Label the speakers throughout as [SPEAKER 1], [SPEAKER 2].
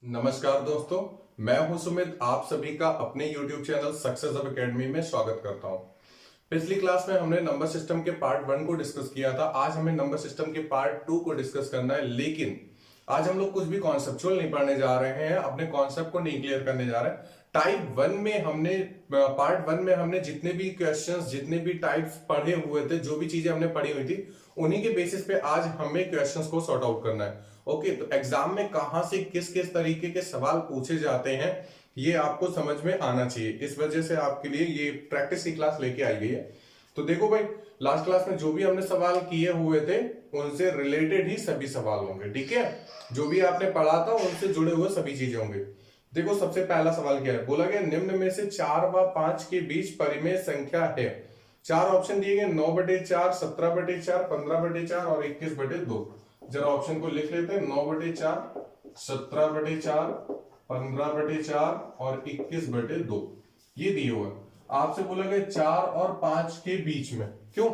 [SPEAKER 1] नमस्कार दोस्तों, मैं हूं सुमित। आप सभी का अपने YouTube चैनल सक्सेस अब एकेडमी में स्वागत करता हूं। पिछली क्लास में हमने नंबर सिस्टम के पार्ट 1 को डिस्कस किया था। आज हमें नंबर सिस्टम के पार्ट 2 को डिस्कस करना है, लेकिन आज हम लोग कुछ भी कॉन्सेप्चुअल नहीं पढ़ने जा रहे हैं, अपने कॉन्सेप्ट को नहीं क्लियर करने जा रहे हैं। टाइप 1 में हमने पार्ट 1 में हमने जितने भी क्वेश्चंस, जितने भी टाइप्स पढ़े हुए थे, जो भी चीजें हमने पढ़ी हुई थी, उन्हीं के बेसिस पे आज हमें क्वेश्चंस को सॉर्ट आउट करना है। ओके, तो एग्जाम में कहां से किस किस तरीके के सवाल पूछे जाते हैं ये आपको समझ में आना चाहिए। इस वजह से आपके लिए ये प्रैक्टिस की क्लास लेके आई गई है। तो देखो भाई, लास्ट क्लास में जो भी हमने सवाल किए हुए थे उनसे रिलेटेड ही सभी सवाल होंगे, ठीक है। जो भी आपने पढ़ा था उनसे जुड़े हुए सभी चीजें होंगे। देखो, सबसे पहला सवाल क्या है, बोला गया निम्न में से 4 व 5 के बीच परिमेय संख्या है। चार ऑप्शन दिए गए, 9/4, 17/4, 15/4 और 21/2। जरा ऑप्शन को लिख लेते हैं। 9/4, 17/4, 15/4 और 21/2 ये दिए हुए। आपसे बोला गया 4 और 5 के बीच में। क्यों?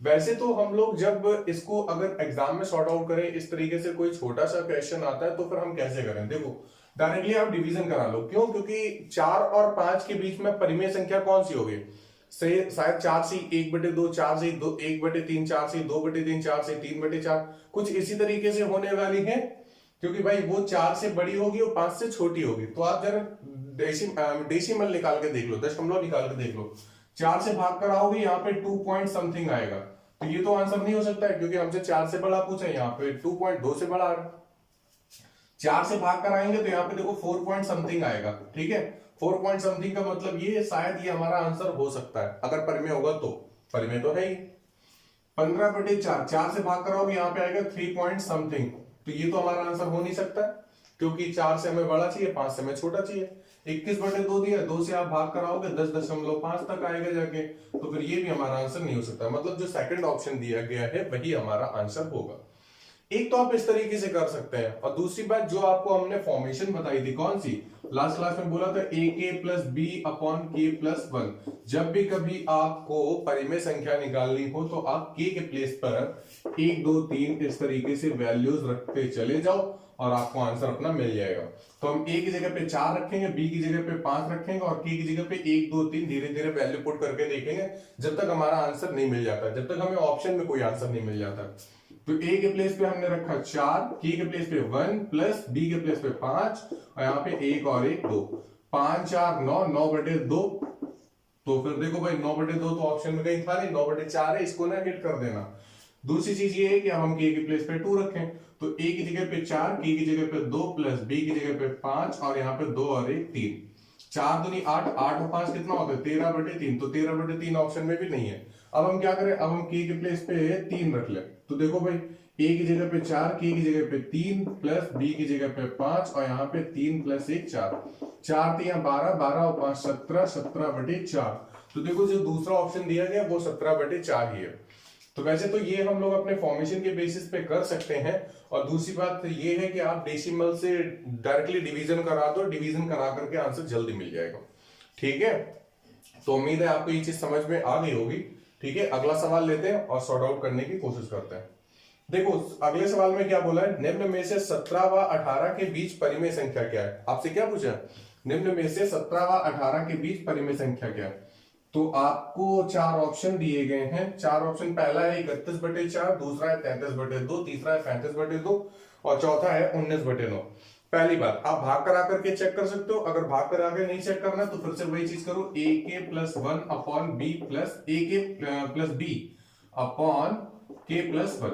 [SPEAKER 1] वैसे तो हम लोग जब इसको अगर एग्जाम में सॉर्ट आउट करें, इस तरीके से कोई छोटा सा क्वेश्चन आता है तो फिर हम कैसे करें। देखो, डायरेक्टली आप डिवीजन करा लो। क्यों? क्योंकि 4 और 5 के बीच में परिमेय संख्या कौन सी होगी? शायद 4 से 1/2, 4 से 1/3, 4 से 2/3, 4 से 3/4, कुछ इसी तरीके से होने वाली है। क्योंकि भाई वो 4 से बड़ी होगी और 5 से छोटी होगी। तो आप जरा डेसिमल निकाल के देख लो, दशमलव निकाल के देख लो। 4 से भाग कर आओगे, यहाँ पे 2 पॉइंट समथिंग आएगा। तो ये तो आंसर नहीं हो सकता है, क्योंकि हमसे 4 से बड़ा पूछा है, यहाँ पे 2.2 से बड़ा आ रहा है। 4 से भाग कर आएंगे तो यहाँ पे देखो 4 पॉइंट समथिंग आएगा, ठीक है। 4 पॉइंट समथिंग का मतलब ये शायद ये हमारा आंसर हो सकता है, अगर परिमेय होगा तो। परिमेय तो है ही। 15/4, 4 से भाग कर आओगे, यहाँ पे आएगा 3 पॉइंट समथिंग। तो ये तो हमारा आंसर हो नहीं सकता, क्योंकि 4 से हमें बड़ा चाहिए, 5 से हमें छोटा चाहिए। 21/2 दिया, 2 से आप भाग कर आओगे 10.5 तक आएगा जाके। तो फिर ये भी हमारा आंसर नहीं हो सकता। मतलब जो सेकंड ऑप्शन दिया गया है वही हमारा आंसर होगा। एक तो आप इस तरीके से कर सकते हैं, और दूसरी बात जो आपको हमने फॉर्मेशन बताई थी, कौन सी, लास्ट क्लास में बोला था AK+B/K+1। जब भी कभी आपको परिमेय संख्या निकालनी हो तो आप K के प्लेस पर 1 2 3 इस तरीके से वैल्यूज रखते चले जाओ और आपको आंसर अपना मिल जाएगा। तो हम A की जगह पे 4 रखेंगे, B की जगह पे 5 रखेंगे और K की जगह पे 1 2 3 धीरे धीरे वैल्यू पुट करके देखेंगे, जब तक हमारा आंसर नहीं मिल जाता, जब तक हमें ऑप्शन में कोई आंसर नहीं मिल जाता। तो A के प्लेस पे हमने रखा 4, K के प्लेस पे 1 प्लस B के प्लेस पे 5 और यहाँ पे 1 और 1 2, 5 4 9, 9/2। तो फिर देखो भाई 9/2 तो ऑप्शन में कहीं था नहीं, 9/4 है, इसको ना हिट कर देना। दूसरी चीज ये है कि हम K के प्लेस पे 2 रखें, तो A की जगह पे 4, K की जगह पे 2 प्लस B की जगह पे 5 और यहाँ पे 2 और 1 3। 4 दूनी 8, 8 और 5 कितना होता है? 13/3। तो 13/3 ऑप्शन में भी नहीं है। अब हम क्या करें, अब हम K के प्लेस पे 3 रख ले। तो देखो भाई, A की जगह पे 4, K की जगह पे 3 प्लस B की जगह पे 5 और यहाँ पे 3 प्लस 1 4। 4 3 12, 12 और 5 17, 17/4। तो देखो जो दूसरा ऑप्शन दिया गया वो 17/4 ही है। तो वैसे तो ये हम लोग अपने फॉर्मेशन के बेसिस पे कर सकते हैं। और दूसरी बात ये है कि आप डेसिमल से डायरेक्टली डिवीजन करा दो, डिवीजन करा करके आंसर जल्दी मिल जाएगा, ठीक है। तो उम्मीद है आपको ये चीज समझ में आ गई होगी, ठीक है। अगला सवाल लेते हैं और सॉर्ट आउट करने की कोशिश करते हैं। देखो, अगले सवाल में क्या बोला है, निम्न में से 17 व 18 के बीच परिमेय संख्या क्या है। आपसे क्या पूछा, निम्न में से 17 व 18 के बीच परिमेय संख्या क्या है। तो आपको 4 ऑप्शन दिए गए हैं। 4 ऑप्शन, पहला है 31/4, दूसरा है 33/2, तीसरा है 35/2 और चौथा है 19/9। पहली बात, आप भाग करा करके चेक कर सकते हो। अगर भाग करा के नहीं चेक करना तो फिर से वही चीज करो, AK+1/B+AK+B/K+1,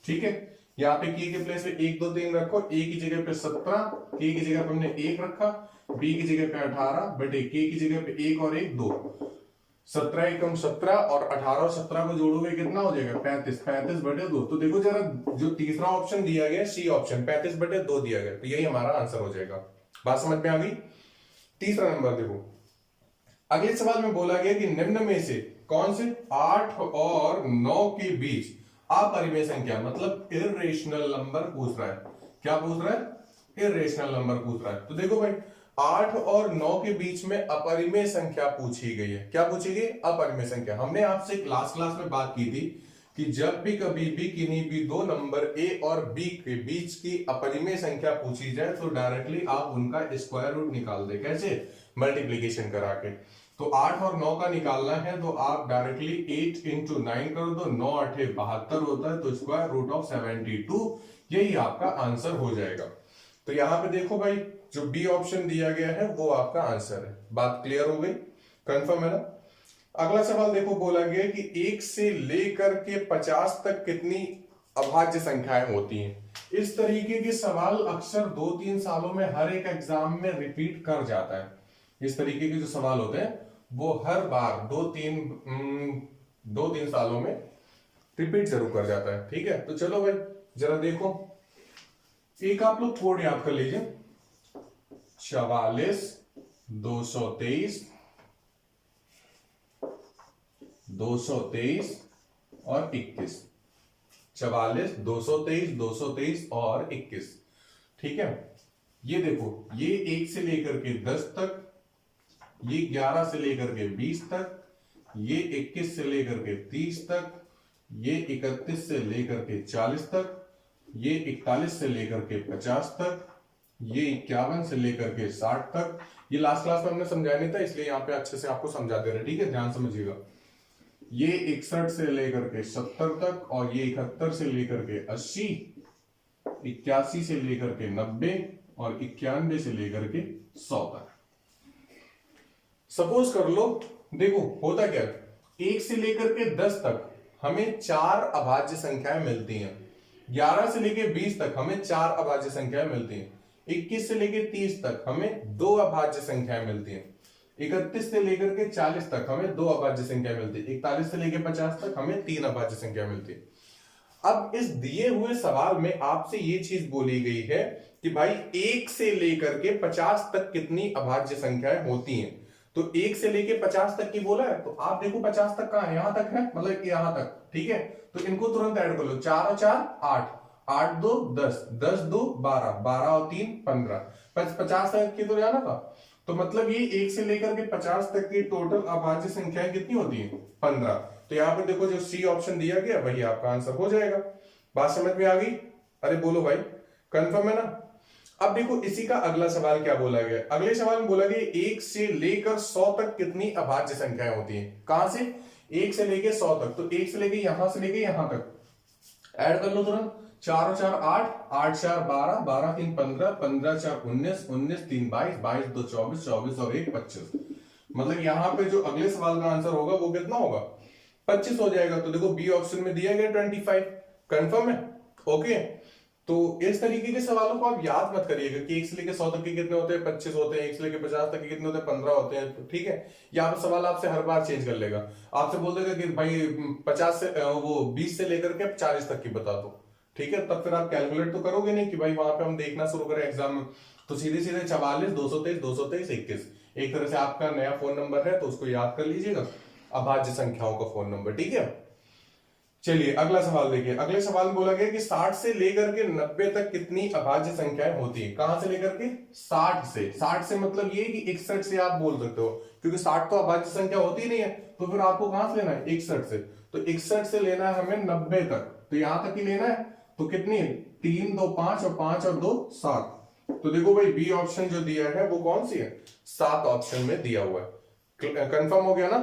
[SPEAKER 1] ठीक है। यहाँ पे K के प्लेस पे 1 2 3 रखो। A की जगह पे 17, K की जगह पे हमने 1 रखा, B की जगह पे 18 बटे K की जगह पे 1 और 1 2। 17 एकम 17 और 18 और 17 को जोड़ोगे कितना हो जाएगा? 35, 35/2। तो देखो जरा, जो तीसरा ऑप्शन दिया गया C ऑप्शन 35/2 दिया गया, तो यही हमारा आंसर हो जाएगा। बात समझ में आ गई। तीसरा नंबर देखो, अगले सवाल में बोला गया कि निम्न में से कौन से 8 और 9 के बीच अपरिमेय संख्या, मतलब इर्रेशनल नंबर पूछ रहा है। क्या पूछ रहा है? इर्रेशनल नंबर पूछ रहा है। तो देखो भाई, 8 और 9 के बीच में अपरिमेय संख्या पूछी गई है। क्या पूछी गई? अपरिमेय संख्या। हमने आपसे लास्ट क्लास में बात की थी कि जब भी कभी भी किन्हीं भी दो नंबर ए और बी के बीच की अपरिमेय संख्या पूछी जाए तो डायरेक्टली आप उनका स्क्वायर रूट निकाल दे। कैसे? मल्टीप्लीकेशन करा के। तो 8 और 9 का निकालना है तो आप डायरेक्टली 8 इंटू 9 कर दो, 9 8 72 होता है, तो स्क्वायर रूट ऑफ 72 यही आपका आंसर हो जाएगा। तो यहां पे देखो भाई, जो बी ऑप्शन दिया गया है वो आपका आंसर है। बात क्लियर हो गई? कंफर्म है ना? अगला सवाल देखो, बोला गया कि 1 से लेकर के 50 तक कितनी अभाज्य संख्याएं होती हैं। इस तरीके के सवाल अक्सर 2-3 सालों में हर एक एग्जाम में रिपीट कर जाता है। इस तरीके के जो सवाल होते हैं वो हर बार 2-3 सालों में रिपीट जरूर कर जाता है। ठीक है, तो चलो भाई जरा देखो, एक आप लोग कोड याद कर लीजिए, 44 223 223 और 21। 44 223 223 और 21। ठीक है, ये देखो, ये 1 से लेकर के 10 तक, ये 11 से लेकर के 20 तक, ये 21 से लेकर के 30 तक, ये 31 से लेकर के 40 तक, ये 41 से लेकर के 50 तक, ये 51 से लेकर के 60 तक। ये लास्ट क्लास में हमने समझाया नहीं था, इसलिए यहां पे अच्छे से आपको समझा दे रहे। ठीक है, ध्यान समझिएगा। ये 61 से लेकर के 70 तक, और ये 71 से लेकर के 80, 81 से लेकर के 90 और 91 से लेकर के 100 तक। सपोज कर लो, देखो होता क्या, 1 से लेकर के 10 तक हमें 4 अभाज्य संख्याएं मिलती हैं, 11 से लेकर 20 तक हमें 4 अभाज्य संख्याएं मिलती हैं, 21 से लेकर 30 तक हमें 2 अभाज्य संख्याएं मिलती हैं, 31 से लेकर के 40 तक हमें 2 अभाज्य संख्या मिलती है, 41 से लेकर 50 तक हमें 3 अभाज्य संख्या मिलती है। अब इस दिए हुए सवाल में आपसे ये चीज बोली गई है कि भाई 1 से लेकर के 50 तक कितनी अभाज्य संख्याएं होती हैं। तो 1 से लेकर 50 तक की बोला है, तो आप देखो 50 तक कहां है, यहां तक है, मतलब यहां तक। ठीक है, तो इनको तुरंत ऐड कर लो, 4 और 4 8, 8 2 10, 10 2 12, 12 और 3 15, 50 तक की तो जाना था। तो मतलब ये 1 से लेकर के 50 तक की टोटल अभाज्य संख्याएं कितनी होती है? 15। तो यहाँ पे देखो, जो सी ऑप्शन दिया गया वही आपका आंसर हो जाएगा। बात समझ में आ गई? अरे बोलो भाई, कंफर्म है ना? अब देखो, इसी का अगला सवाल क्या बोला गया, अगले सवाल में बोला गया 1 से लेकर 100 तक कितनी अभाज्य संख्याएं होती हैं। कहां से? 1 से लेकर 100 तक। तो 1 से लेकर यहां से लेकर यहां तक ऐड कर लो तुरंत, 4 और 4 8, 8 4 12, 12 3 15, 15 4 19, 19 3 22, 22 2 24, 24 और 1 25। मतलब यहां पे जो अगले सवाल का आंसर होगा वो कितना होगा? 25 हो जाएगा। तो देखो बी ऑप्शन में दिया गया 25। कंफर्म है? ओके। तो इस तरीके के सवालों को आप याद मत करिएगा कि 1 से लेकर 100 तक के कितने होते हैं, 25 होते हैं, 1 से लेकर 50 तक के कितने होते हैं, 15 होते हैं। ठीक है, या सवाल आपसे हर बार चेंज कर लेगा, आपसे बोल देगा कि भाई 50 से वो 20 से लेकर के 40 तक की बता दो। ठीक है, तब फिर आप कैलकुलेट तो करोगे नहीं कि भाई वहां पे हम देखना शुरू करें एग्जाम में। तो सीधे सीधे 44 223 223 21 एक तरह से आपका नया फोन नंबर है, तो उसको याद कर लीजिएगा, अभाज्य संख्याओं का फोन नंबर। ठीक है, चलिए अगला सवाल देखिए। अगले सवाल में बोला गया कि 60 से लेकर के 90 तक कितनी अभाज्य संख्याएं होती है। कहां से लेकर के? 60 से। 60 से मतलब ये कि 61 से आप बोल सकते हो, क्योंकि 60 तो अभाज्य संख्या होती ही नहीं है, तो फिर आपको कहां से लेना है? 61 से। तो 61 से लेना है हमें 90 तक, तो यहां तक ही लेना है। तो कितनी? 3 2 5 और 5 और 2 7। तो देखो भाई, बी ऑप्शन जो दिया है वो कौन सी है? 7 ऑप्शन में दिया हुआ है। कंफर्म हो गया ना?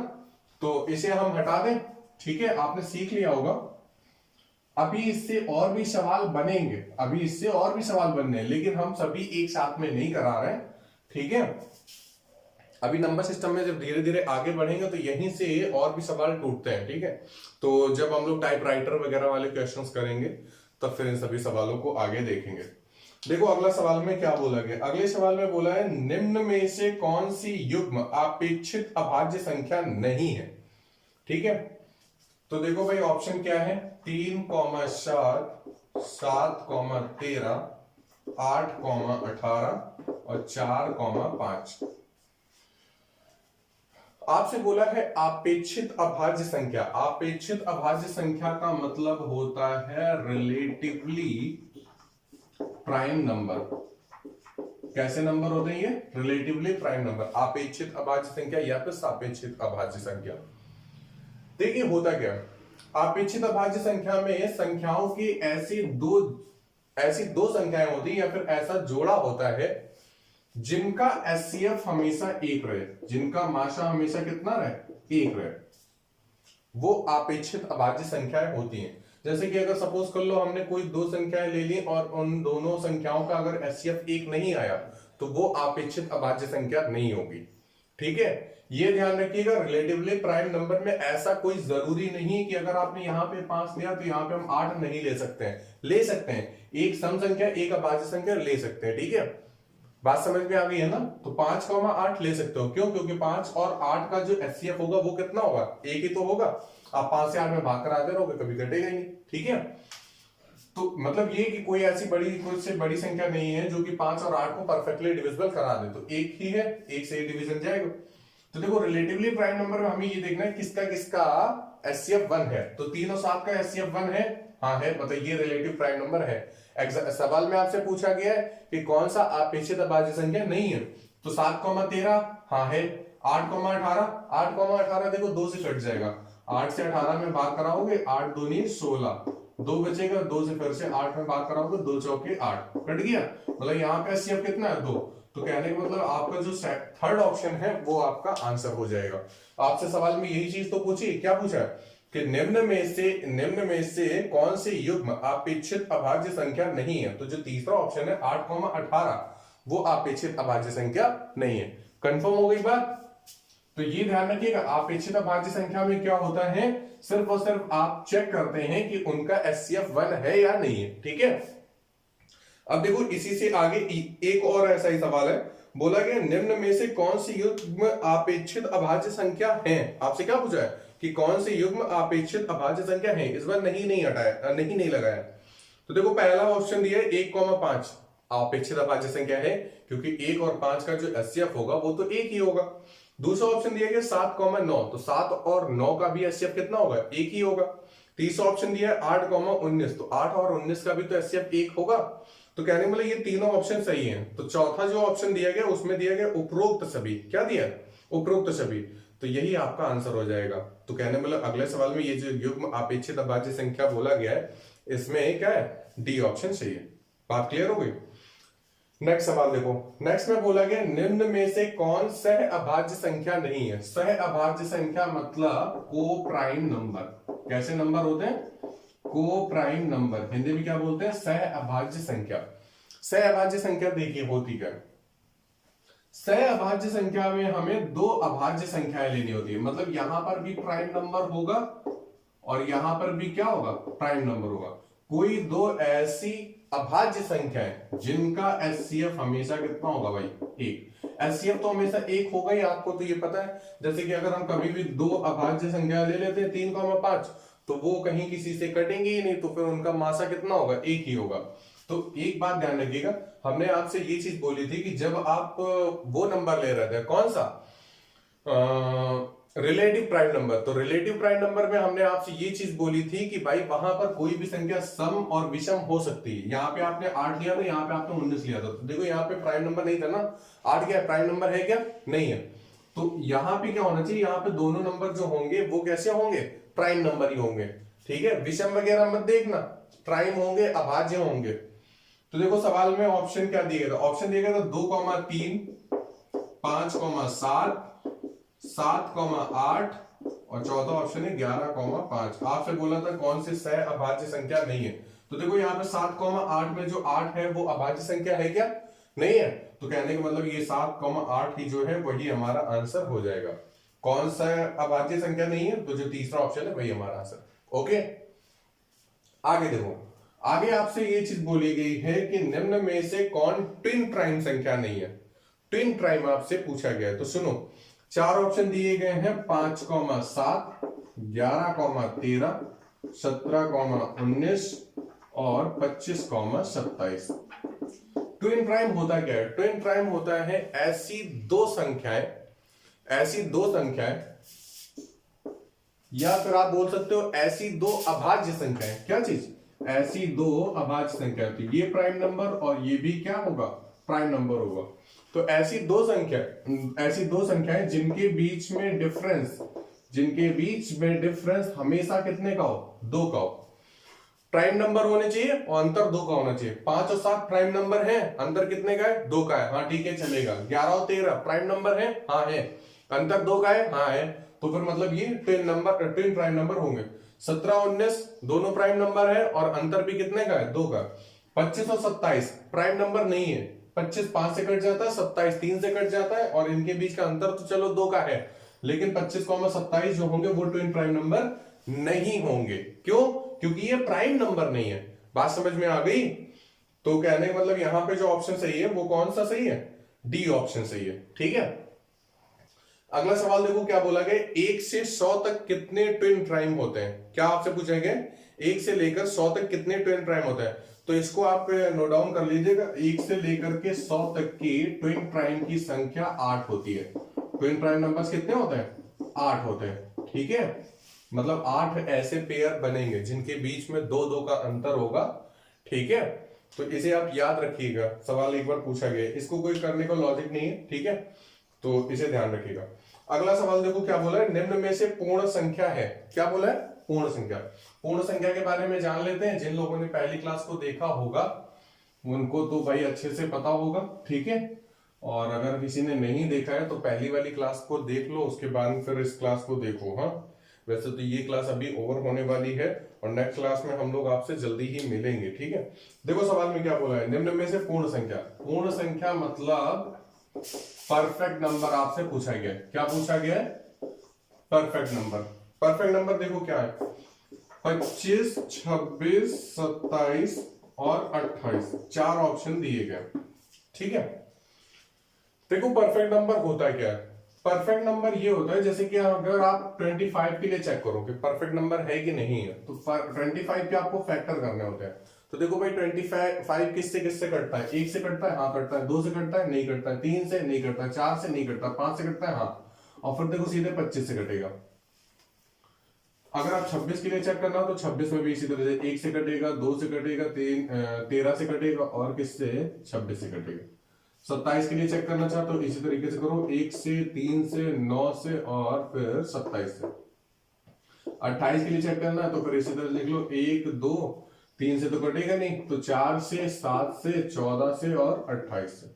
[SPEAKER 1] तो इसे हम हटा दें। ठीक है, आपने सीख लिया होगा। अभी इससे और भी सवाल बनेंगे, अभी इससे और भी सवाल बनने हैं, लेकिन हम सभी एक साथ में नहीं करा रहे हैं। ठीक है, अभी नंबर सिस्टम में जब धीरे धीरे आगे बढ़ेंगे तो यहीं से और भी सवाल टूटते हैं। ठीक है, तो जब हम लोग टाइपराइटर वगैरह वाले क्वेश्चंस करेंगे तब फिर इन सभी सवालों को आगे देखेंगे। देखो अगला सवाल में क्या बोला गया। अगले सवाल में बोला है निम्न में से कौन सी युग्म अपेक्षित अभाज्य संख्या नहीं है। ठीक है, तो देखो भाई ऑप्शन क्या है? 3, 7, 7, 13, 8, 18 और 4, 5। आपसे बोला है अपेक्षित अभाज्य संख्या। अपेक्षित अभाज्य संख्या का मतलब होता है रिलेटिवली प्राइम नंबर। कैसे नंबर होते हैं ये? Relatively prime number. अपेक्षित अभाज्य संख्या या फिर सापेक्षित अभाज्य संख्या। देखिए होता क्या, अपेक्षित अभाज्य संख्या में संख्याओं की ऐसी दो संख्याएं होती है या फिर ऐसा जोड़ा होता है जिनका एचसीएफ हमेशा एक रहे, जिनका माशा हमेशा कितना रहे, एक रहे, वो अपेक्षित अभाज्य संख्याएं होती हैं। जैसे कि अगर सपोज कर लो हमने कोई दो संख्याएं ले ली और उन दोनों संख्याओं का अगर एचसीएफ एक नहीं आया तो वो अपेक्षित अभाज्य संख्या नहीं होगी। ठीक है, ये ध्यान रखिएगा। रिलेटिवली प्राइम नंबर में ऐसा कोई जरूरी नहीं कि अगर आपने यहाँ पे 5 लिया तो यहाँ पे हम 8 नहीं ले सकते हैं, ले सकते हैं। एक सम संख्या एक अभाज्य संख्या ले सकते हैं। ठीक है, बात समझ में आ गई है ना। तो 5,8 ले सकते हो, क्यों? क्योंकि 5 और 8 का जो एचसीएफ होगा वो कितना होगा, एक ही तो होगा। आप 5 से 8 में भाग कर आते रहोगे, कभी घटेगा ही नहीं। ठीक है, तो मतलब ये कि कोई ऐसी बड़ी संख्या नहीं है जो कि 5 और 8 को परफेक्टली डिविजिबल करा दे, तो एक ही है, एक से ही डिवीजन जाएगा। तो देखो रिलेटिवली प्राइम नंबर में हमें ये देखना है किसका किसका एचसीएफ 1 है। तो 3 और 7 का एचसीएफ 1 है, हाँ है, मतलब ये रिलेटिव प्राइम नंबर है। सवाल में आपसे पूछा गया है कि कौन सा अपेक्षित अभाज्य संख्या नहीं है, तो 7,13 हाँ है। 8,18 8,18 देखो 2 से कट जाएगा, 8 से 18 में भाग कराओगे, 8 दूनी 16, 2 बचेगा, 2 से फिर से 8 में भाग कराओगे, 2 चौके 8, कट गया। मतलब यहाँ पे एचसीएफ कितना है, 2। तो कहने का मतलब आपका जो थर्ड ऑप्शन है वो आपका आंसर हो जाएगा। आपसे सवाल में यही चीज तो पूछी, क्या पूछा है कि निम्न में से कौन से युग्म अपेक्षित अभाज्य संख्या नहीं है। तो जो तीसरा ऑप्शन है 8,18 वो अपेक्षित अभाज्य संख्या नहीं है। कंफर्म हो गई बात। तो ये ध्यान रखिएगा, अपेक्षित अभाज्य संख्या में क्या होता है, सिर्फ और सिर्फ आप चेक करते हैं कि उनका एचसीएफ 1 है या नहीं है। ठीक है, अब देखो इसी से आगे एक और ऐसा ही सवाल है, बोला गया निम्न में से कौन सी युग्म अपेक्षित अभाज्य संख्या है। आपसे क्या पूछा है कि कौन सी युग्म अपेक्षित अभाज्य संख्या है, इस बार नहीं हटाया, नहीं लगाया। तो देखो पहला ऑप्शन दिया है 1,5 अपेक्षित अभाज्य संख्या है, क्योंकि 1 और 5 का जो एचसीएफ होगा वो तो एक ही होगा। दूसरा ऑप्शन दिया गया 7,9, तो 7 और 9 का भी एचसीएफ कितना होगा, एक ही होगा। तीसरा ऑप्शन दिया है 8,19, तो 8 और 19 का भी तो एचसीएफ एक होगा। तो कहने मतलब ये तीनों ऑप्शन सही हैं। तो चौथा जो ऑप्शन दिया गया उसमें दिया गया उपरोक्त सभी, क्या दिया, उपरोक्त सभी, तो यही आपका आंसर हो जाएगा। तो कहने मतलब अगले सवाल में ये जो युग्म अपेक्षित अभाज्य संख्या बोला गया है इसमें क्या है, डी ऑप्शन सही है। बात क्लियर हो गई। नेक्स्ट सवाल देखो, नेक्स्ट में बोला गया निम्न में से कौन सह अभाज्य संख्या नहीं है। सह अभाज्य संख्या मतलब को प्राइम नंबर। कैसे नंबर होते हैं, को प्राइम नंबर, हिंदी में क्या बोलते हैं, सह अभाज्य संख्या। सह अभाज्य संख्या देखिए होती क्या, सह अभाज्य संख्या में हमें दो अभाज्य संख्याएं लेनी होती है। मतलब यहां पर भी प्राइम नंबर होगा और यहां पर भी क्या होगा, प्राइम नंबर होगा। कोई दो ऐसी अभाज्य संख्याएं जिनका एचसीएफ हमेशा कितना होगा भाई, एक। एचसीएफ तो हमेशा एक होगा ही, आपको तो ये पता है। जैसे कि अगर हम कभी भी दो अभाज्य संख्या ले लेते हैं 3,5, तो वो कहीं किसी से कटेंगे ही नहीं, तो फिर उनका मासा कितना होगा, एक ही होगा। तो एक बात ध्यान रखिएगा, हमने आपसे ये चीज बोली थी कि जब आप वो नंबर ले रहे थे, कौन सा, रिलेटिव प्राइम नंबर, तो रिलेटिव प्राइम नंबर में हमने आपसे ये चीज बोली थी कि भाई वहां पर कोई भी संख्या सम और विषम हो सकती है। यहाँ पे आपने 8 लिया था, यहाँ पे आपने 19 लिया था, तो देखो यहाँ पे प्राइम नंबर नहीं था ना, 8 क्या प्राइम नंबर है क्या, नहीं है। तो यहाँ पे क्या होना चाहिए, यहाँ पे दोनों नंबर जो होंगे वो कैसे होंगे, प्राइम नंबर ही होंगे। ठीक है, विषम वगैरह मत देखना, प्राइम होंगे, अभाज्य होंगे। तो देखो सवाल में ऑप्शन क्या दिया गया था, ऑप्शन दिया गया था 2,3, 5,7, 7,8 और चौथा ऑप्शन है 11,5। आपसे बोला था कौन सी सह अभाज्य संख्या नहीं है। तो देखो यहाँ पे 7,8 में जो 8 है वो अभाज्य संख्या है क्या, नहीं है। तो कहने का मतलब ये 7,8 ही जो है वही हमारा आंसर हो जाएगा। कौन सा अभाज्य संख्या नहीं है, तो जो तीसरा ऑप्शन है वही हमारा आंसर। ओके, आगे देखो, आगे आपसे ये चीज बोली गई है कि निम्न में से कौन ट्विन प्राइम संख्या नहीं है। ट्विन प्राइम आपसे पूछा गया है, तो सुनो, 4 ऑप्शन दिए गए हैं, 5,7, 11,13, 17,19 और 25,27। ट्विन प्राइम होता क्या है, ट्विन प्राइम होता है ऐसी दो संख्याएं या फिर आप बोल सकते हो ऐसी दो अभाज्य संख्याएं। क्या चीज, ऐसी दो अभाज्य संख्याएं, तो ये प्राइम नंबर और ये भी क्या होगा, प्राइम नंबर होगा। तो ऐसी दो संख्याएं जिनके बीच में डिफरेंस जिनके बीच में डिफरेंस हमेशा कितने का हो, 2 का हो। प्राइम नंबर होने चाहिए और अंतर 2 का होना चाहिए। 5 और 7 प्राइम नंबर है, अंतर कितने का है, 2 का है, हाँ ठीक है चलेगा। 11 और 13 प्राइम नंबर है, हाँ है, अंतर 2 का है, हाँ है, तो फिर मतलब ये ट्विन प्राइम नंबर होंगे। 17 और 19 दोनों प्राइम नंबर है और अंतर भी कितने का है, 2 का। 25 और 27 प्राइम नंबर नहीं है, 25 5 से कट जाता है, 27 3 से कट जाता है, और इनके बीच का अंतर तो चलो 2 का है, लेकिन 25,27 जो होंगे वो ट्विन प्राइम नंबर नहीं होंगे। क्यों? क्योंकि ये प्राइम नंबर नहीं है। बात समझ में आ गई? तो कहने का मतलब यहां पे जो ऑप्शन सही है वो कौन सा सही है, डी ऑप्शन सही है। ठीक है, अगला सवाल देखो क्या बोला गया, 1 से 100 तक कितने ट्विन प्राइम होते हैं। क्या आपसे पूछेंगे 1 से लेकर 100 तक कितने ट्विन प्राइम होते हैं, तो इसको आप नोट डाउन कर लीजिएगा। 1 से लेकर के 100 तक की ट्विन प्राइम की संख्या 8 होती है। ट्विन प्राइम नंबर्स कितने होते हैं, 8 होते हैं। ठीक है, मतलब 8 ऐसे पेयर बनेंगे जिनके बीच में 2-2 का अंतर होगा। ठीक है, तो इसे आप याद रखिएगा, सवाल एक बार पूछा गया, इसको कोई करने का लॉजिक नहीं है। ठीक है, तो इसे ध्यान रखिएगा। अगला सवाल देखो क्या बोला है, निम्न में से पूर्ण संख्या है। क्या बोला है, पूर्ण संख्या। पूर्ण संख्या के बारे में जान लेते हैं। जिन लोगों ने पहली क्लास को देखा होगा उनको तो भाई अच्छे से पता होगा। ठीक है, और अगर किसी ने नहीं देखा है तो पहली वाली क्लास को देख लो, उसके बाद फिर इस क्लास को देखो। हाँ, वैसे तो ये क्लास अभी ओवर होने वाली है और नेक्स्ट क्लास में हम लोग आपसे जल्दी ही मिलेंगे। ठीक है, देखो सवाल में क्या बोला है, निम्न में से पूर्ण संख्या। पूर्ण संख्या मतलब परफेक्ट नंबर आपसे पूछा गया है। क्या पूछा गया है, परफेक्ट नंबर। परफेक्ट नंबर देखो क्या है, 25, 26, 27 और 28, 4 ऑप्शन दिए गए। ठीक है, देखो परफेक्ट नंबर होता क्या है। परफेक्ट नंबर ये होता है, जैसे कि अगर आप 25 के लिए चेक करो कि परफेक्ट नंबर है कि नहीं है, तो 25 के आपको फैक्टर करने होते हैं। तो देखो भाई 25 किससे किससे कटता है, 1 से कटता है, हाँ कटता है, 2 से कटता है, नहीं कटता है, 3 से नहीं कटता है, 4 से नहीं कटता, 5 से कटता है, हाँ, और फिर देखो सीधे 25 से कटेगा। अगर आप 26 के लिए चेक करना तो 26 में भी इसी तरह से 1 से कटेगा, 2 से कटेगा, 13 से कटेगा, और किससे 26 से कटेगा। 27 के लिए चेक करना चाहते हो इसी तरीके से करो, 1 से, 3 से, 9 से और फिर 27 से। 28 के लिए चेक करना है तो फिर इसी तरह लिख लो, 1 2 3 से तो कटेगा नहीं, तो 4 से, 7 से, 14 से और 28 से।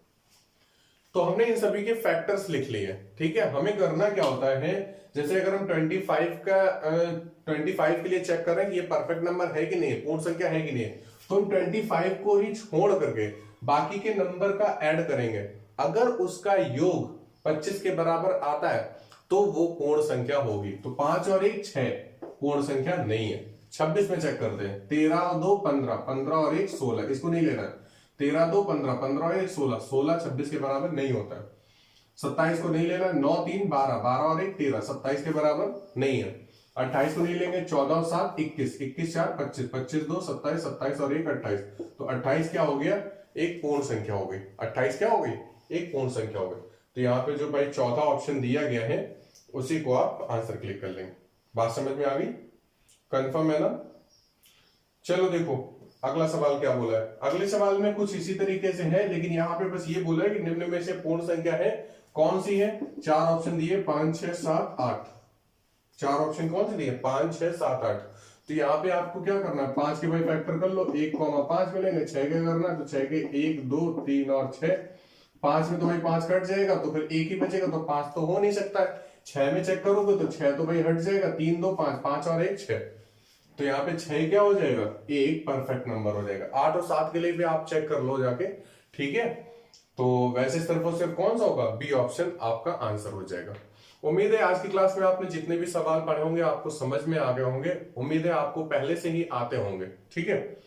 [SPEAKER 1] तो हमने इन सभी के फैक्टर्स लिख लिए। ठीक है, हमें करना क्या होता है, जैसे अगर हम 25 के लिए चेक कर रहे हैं कि ये परफेक्ट नंबर है कि नहीं, पूर्ण संख्या है कि नहीं, तो हम 25 को ही छोड़ करके बाकी के नंबर का ऐड करेंगे। अगर उसका योग 25 के बराबर आता है तो वो पूर्ण संख्या होगी। तो 5 और 1 6 पूर्ण संख्या नहीं है। 26 में चेक करते हैं, 13 और 2 15, 15 और 1 16, इसको नहीं लेना है। 13 2 15, 15 और 1 16, 16 26 के बराबर नहीं होता है। 27 को नहीं लेना, 9 3 12, 12 और 1 13, 27 के बराबर नहीं है। 28 को नहीं लेंगे, 14 और 7 21, 21 4 25, 25 2 27, 27 और 1 28, तो 28 क्या हो गया, एक पूर्ण संख्या हो गई। 28 क्या हो गई, एक पूर्ण संख्या हो गई। तो यहाँ पे जो भाई चौथा ऑप्शन दिया गया है उसी को आप आंसर क्लिक कर लेंगे। बात समझ में आ गई, कंफर्म है ना। चलो देखो अगला सवाल क्या बोला है। अगले सवाल में कुछ इसी तरीके से है, लेकिन यहाँ पे बस ये बोला है कि निम्न में से पूर्ण संख्या है, कौन सी है। 4 ऑप्शन दिए, 5 6 7 8, 4 ऑप्शन कौन से दिए, 5 6 7 8। तो यहाँ पे आपको क्या करना है, 5 के भाई फैक्टर कर लो, 1,5 मिलेंगे, 6 के करना है तो 6 के 1 2 3 और 6, 5 में तो भाई 5 कट जाएगा तो फिर 1 ही बचेगा, तो 5 तो हो नहीं सकता है। 6 में चेक करोगे तो 6 तो भाई हट जाएगा, 3 2 5, 5 और 1 6, तो यहाँ पे 6 क्या हो जाएगा, एक परफेक्ट नंबर हो जाएगा। 8 और 7 के लिए भी आप चेक कर लो जाके। ठीक है, तो वैसे सिर्फ सिर्फ कौन सा होगा, बी ऑप्शन आपका आंसर हो जाएगा। उम्मीद है आज की क्लास में आपने जितने भी सवाल पढ़े होंगे आपको समझ में आ गए होंगे। उम्मीद है आपको पहले से ही आते होंगे। ठीक है,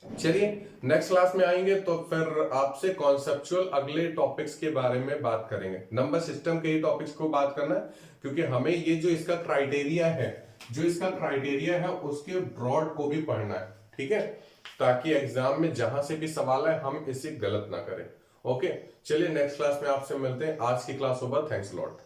[SPEAKER 1] चलिए नेक्स्ट क्लास में आएंगे तो फिर आपसे कॉन्सेप्चुअल अगले टॉपिक्स के बारे में बात करेंगे। नंबर सिस्टम के ही टॉपिक्स को बात करना है, क्योंकि हमें ये जो इसका क्राइटेरिया है उसके ब्रॉड को भी पढ़ना है। ठीक है, ताकि एग्जाम में जहां से भी सवाल है हम इसे गलत ना करें। ओके, चलिए नेक्स्ट क्लास में आपसे मिलते हैं। आज की क्लास ओवर, थैंक्स लॉट।